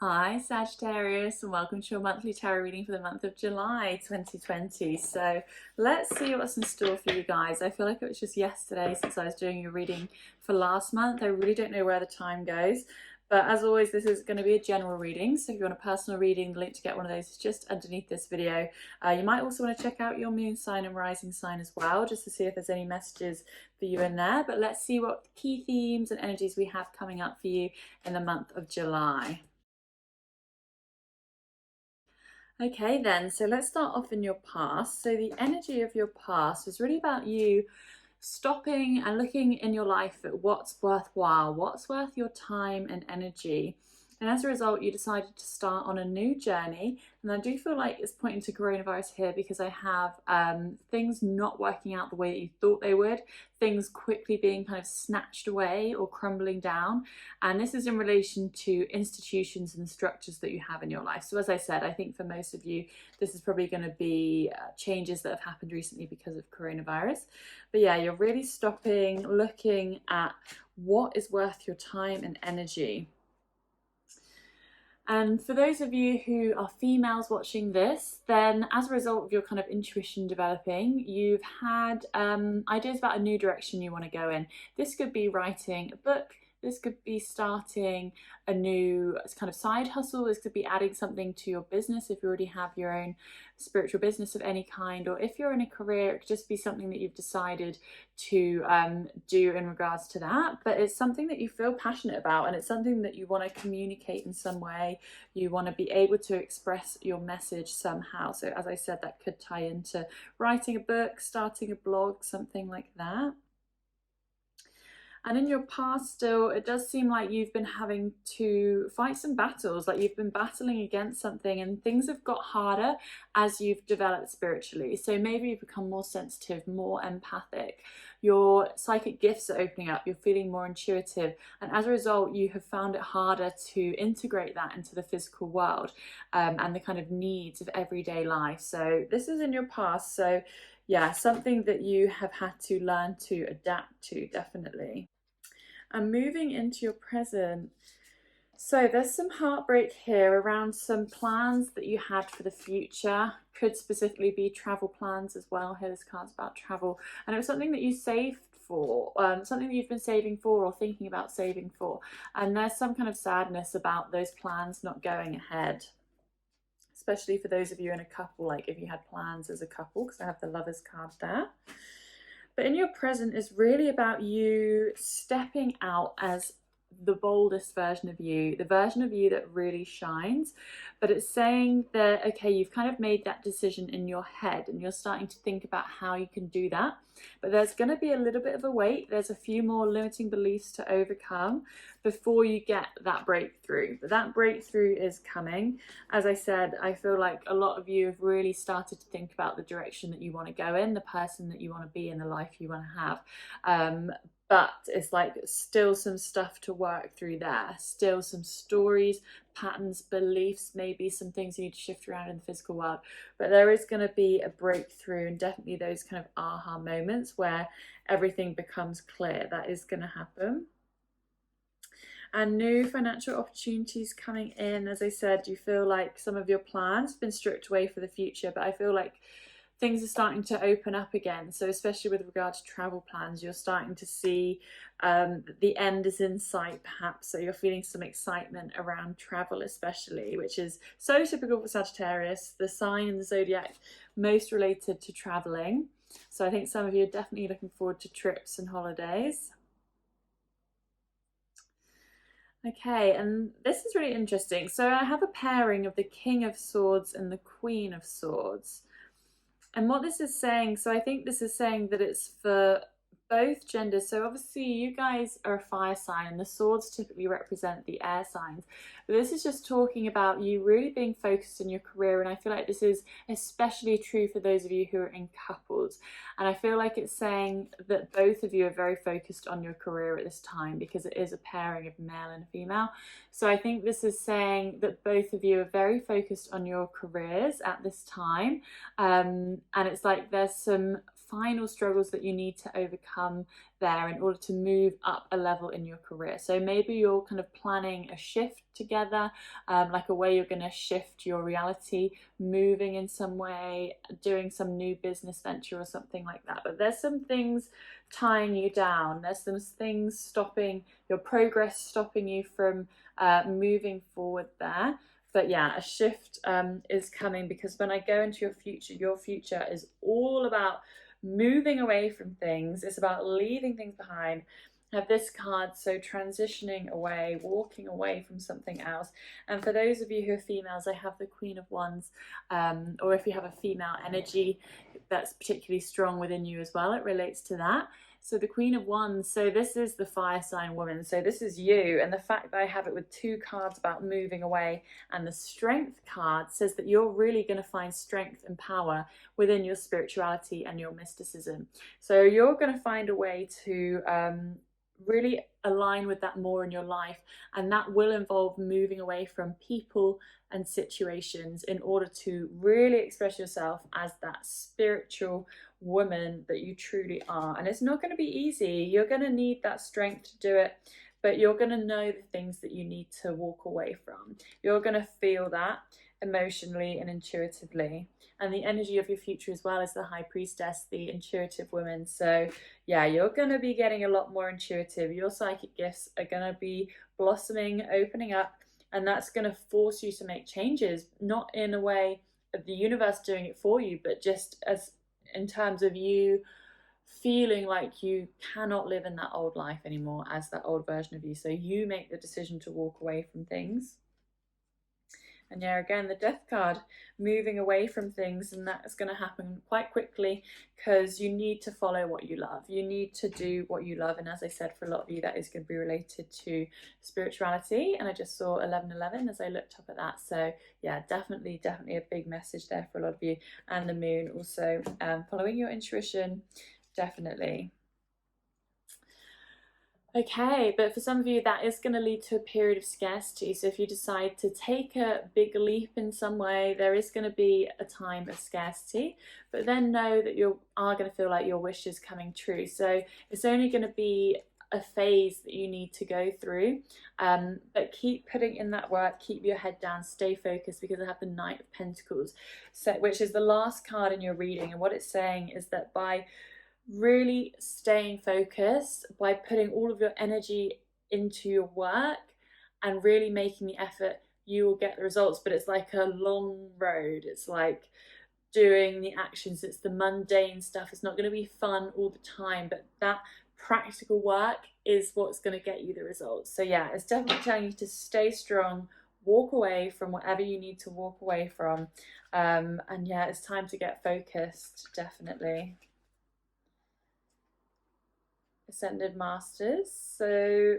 Hi Sagittarius, and welcome to your monthly tarot reading for the month of July 2020. So let's see what's in store for you guys. I feel like it was just yesterday since I was doing your reading for last month. I really don't know where the time goes. But as always, this is going to be a general reading. So if you want a personal reading, the link to get one of those is just underneath this video. You might also want to check out your moon sign and rising sign as well, just to see if there's any messages for you in there. But let's see what key themes and energies we have coming up for you in the month of July. Okay then, so let's start off in your past. So the energy of your past was really about you stopping and looking in your life at what's worthwhile, what's worth your time and energy. And as a result, you decided to start on a new journey. And I do feel like it's pointing to coronavirus here because I have things not working out the way that you thought they would, things quickly being kind of snatched away or crumbling down. And this is in relation to institutions and structures that you have in your life. So as I said, I think for most of you, this is probably going to be changes that have happened recently because of coronavirus. But yeah, you're really stopping, looking at what is worth your time and energy. And for those of you who are females watching this, then as a result of your kind of intuition developing, you've had ideas about a new direction you want to go in. This could be writing a book. This could be starting a new kind of side hustle. This could be adding something to your business if you already have your own spiritual business of any kind, or if you're in a career, it could just be something that you've decided to do in regards to that. But it's something that you feel passionate about, and it's something that you want to communicate in some way. You want to be able to express your message somehow. So as I said, that could tie into writing a book, starting a blog, something like that. And in your past still, it does seem like you've been having to fight some battles, like you've been battling against something, and things have got harder as you've developed spiritually. So maybe you've become more sensitive, more empathic. Your psychic gifts are opening up, you're feeling more intuitive. And as a result, you have found it harder to integrate that into the physical world and the kind of needs of everyday life. So this is in your past. So yeah, something that you have had to learn to adapt to, definitely. And moving into your present, so there's some heartbreak here around some plans that you had for the future. Could specifically be travel plans as well. Here this card's about travel, and it was something that you saved for, something that you've been saving for or thinking about saving for, and there's some kind of sadness about those plans not going ahead, especially for those of you in a couple, like if you had plans as a couple, because I have the Lovers card there. But in your present is really about you stepping out as the boldest version of you, the version of you that really shines. But it's saying that, okay, you've kind of made that decision in your head and you're starting to think about how you can do that. But there's going to be a little bit of a wait. There's a few more limiting beliefs to overcome before you get that breakthrough. But that breakthrough is coming. As I said, I feel like a lot of you have really started to think about the direction that you want to go in, the person that you want to be, and the life you want to have. But it's like still some stuff to work through there, still some stories, patterns, beliefs, maybe some things you need to shift around in the physical world. But there is going to be a breakthrough, and definitely those kind of aha moments where everything becomes clear. That is going to happen. And new financial opportunities coming in. As I said, you feel like some of your plans have been stripped away for the future, but I feel like things are starting to open up again. So especially with regard to travel plans, you're starting to see the end is in sight, perhaps. So you're feeling some excitement around travel, especially, which is so typical for Sagittarius, the sign in the zodiac most related to traveling. So I think some of you are definitely looking forward to trips and holidays. Okay, and this is really interesting. So I have a pairing of the King of Swords and the Queen of Swords. And what this is saying, so I think this is saying that it's for both genders. So obviously you guys are a fire sign and the swords typically represent the air signs. But this is just talking about you really being focused in your career, and I feel like this is especially true for those of you who are in couples. And I feel like it's saying that both of you are very focused on your career at this time because it is a pairing of male and female. So I think this is saying that both of you are very focused on your careers at this time. And it's like there's some final struggles that you need to overcome there in order to move up a level in your career. So maybe you're kind of planning a shift together, like a way you're going to shift your reality, moving in some way, doing some new business venture or something like that. But there's some things tying you down. There's some things stopping your progress, stopping you from moving forward there. But yeah, a shift is coming, because when I go into your future is all about moving away from things. It's about leaving things behind. I have this card, so transitioning away, walking away from something else. And for those of you who are females, I have the Queen of Wands, or if you have a female energy that's particularly strong within you as well, it relates to that. So the Queen of Wands, so this is the fire sign woman, so this is you, and the fact that I have it with two cards about moving away, and the Strength card says that you're really going to find strength and power within your spirituality and your mysticism. So you're going to find a way to really align with that more in your life, and that will involve moving away from people and situations in order to really express yourself as that spiritual woman that you truly are. And it's not going to be easy. You're going to need that strength to do it, but you're going to know the things that you need to walk away from. You're going to feel that emotionally and intuitively. And the energy of your future as well is the High Priestess, the intuitive woman. So yeah, you're going to be getting a lot more intuitive. Your psychic gifts are going to be blossoming, opening up, and that's going to force you to make changes, not in a way of the universe doing it for you, but just as in terms of you feeling like you cannot live in that old life anymore as that old version of you. So you make the decision to walk away from things. And yeah, again, the Death card, moving away from things, and that's going to happen quite quickly because you need to follow what you love. You need to do what you love. And as I said, for a lot of you, that is going to be related to spirituality. And I just saw 1111 as I looked up at that. So yeah, definitely a big message there for a lot of you. And the Moon also, following your intuition, definitely. Okay, but for some of you, that is going to lead to a period of scarcity. So if you decide to take a big leap in some way, there is going to be a time of scarcity, but then know that you are going to feel like your wish is coming true. So it's only going to be a phase that you need to go through, but keep putting in that work, keep your head down, stay focused, because I have the Knight of Pentacles, so, which is the last card in your reading. And what it's saying is that by really staying focused, by putting all of your energy into your work and really making the effort, you will get the results. But it's like a long road. It's like doing the actions. It's the mundane stuff. It's not going to be fun all the time, but that practical work is what's going to get you the results. So yeah, it's definitely telling you to stay strong, walk away from whatever you need to walk away from, and yeah, it's time to get focused, definitely. Ascended Masters, so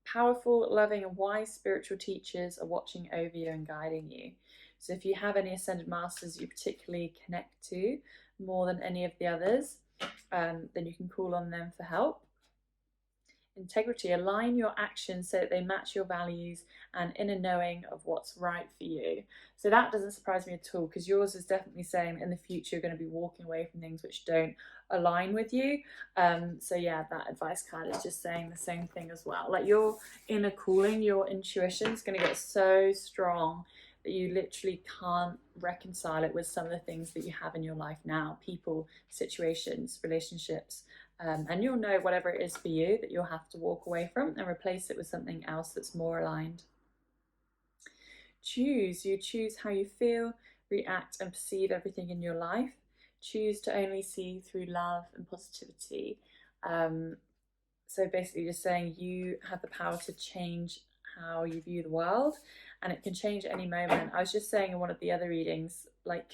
powerful, loving and wise spiritual teachers are watching over you and guiding you. So if you have any Ascended Masters you particularly connect to more than any of the others, then you can call on them for help. Integrity, align your actions so that they match your values and inner knowing of what's right for you. So that doesn't surprise me at all, because yours is definitely saying in the future you're going to be walking away from things which don't align with you. So yeah, that advice card is just saying the same thing as well. Like your inner calling, your intuition is going to get so strong that you literally can't reconcile it with some of the things that you have in your life now, people, situations, relationships. And you'll know whatever it is for you that you'll have to walk away from and replace it with something else that's more aligned. Choose. You choose how you feel, react and perceive everything in your life. Choose to only see through love and positivity. So basically just saying you have the power to change how you view the world, and it can change at any moment. I was just saying in one of the other readings, like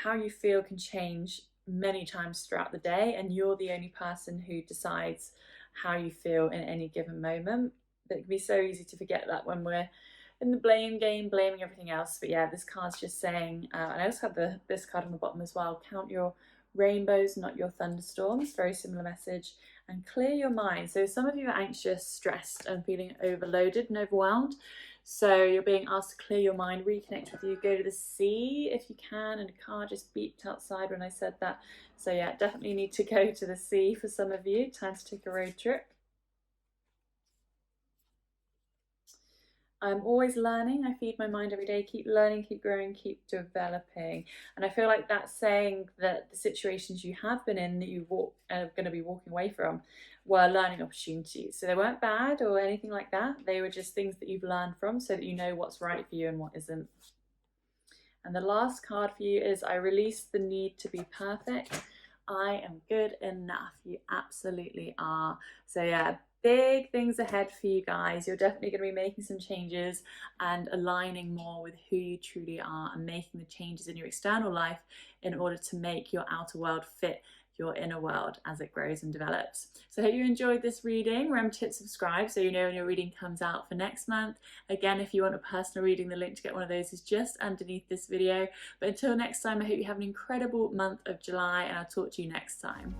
how you feel can change many times throughout the day, and you're the only person who decides how you feel in any given moment. But it can be so easy to forget that when we're in the blame game, blaming everything else. But yeah, this card's just saying, and I also have this card on the bottom as well, count your rainbows, not your thunderstorms. Very similar message. And clear your mind. So some of you are anxious, stressed and feeling overloaded and overwhelmed. So you're being asked to clear your mind, reconnect with you, go to the sea if you can. And a car just beeped outside when I said that. So yeah, definitely need to go to the sea for some of you. Time to take a road trip. I'm always learning. I feed my mind every day. Keep learning, keep growing, keep developing. And I feel like that's saying that the situations you have been in that you are going to be walking away from were learning opportunities. So they weren't bad or anything like that. They were just things that you've learned from so that you know what's right for you and what isn't. And the last card for you is I release the need to be perfect. I am good enough. You absolutely are. So yeah, big things ahead for you guys. You're definitely going to be making some changes and aligning more with who you truly are and making the changes in your external life in order to make your outer world fit your inner world as it grows and develops. So I hope you enjoyed this reading. Remember to hit subscribe so you know when your reading comes out for next month. Again, if you want a personal reading, the link to get one of those is just underneath this video. But until next time, I hope you have an incredible month of July, and I'll talk to you next time.